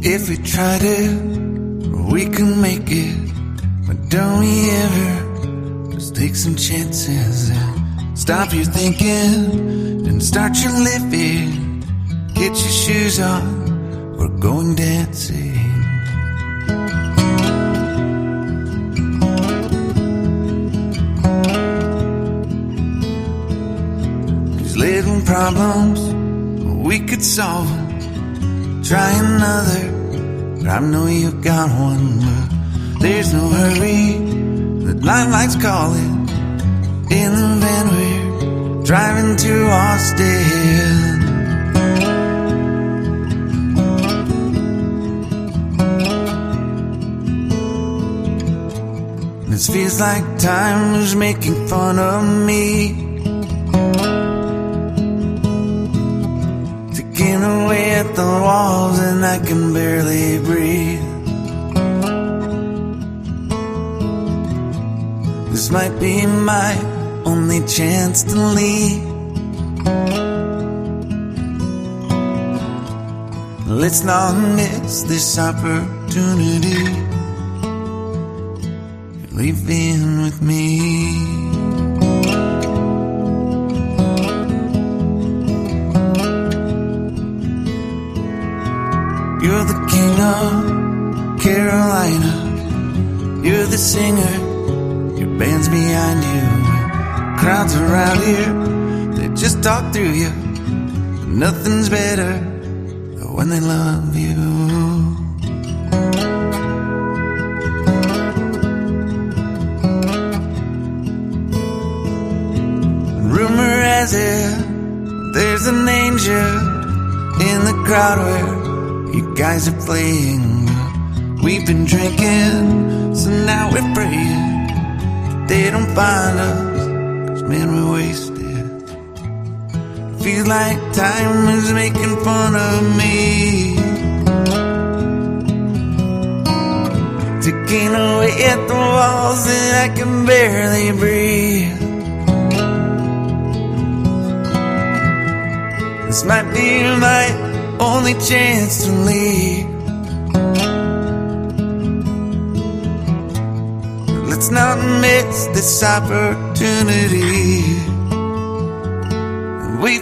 If we tried it, we can make it. But don't we ever just take some chances and stop your thinking and start your living? Get your shoes on, we're going dancing. These little problems, we could solve them. Try another, but I know you got one. But there's no hurry, the limelight's calling. In the van we're driving to Austin. This feels like time was making fun of me, ticking away at the walls and I can barely breathe. This might be my only chance to leave. Let's not miss this opportunity. You're leaving with me. You're the king of Carolina. You're the singer, your band's behind you. Crowds around here, they just talk through you. Nothing's better than when they love you. Rumor has it, there's an angel in the crowd where you guys are playing. We've been drinking, so now we're praying they don't find us, 'cause man, we're wasted. Feels like time is making fun of me, ticking away at the walls and I can barely breathe. This might be my only chance to leave. Let's not miss this opportunity. We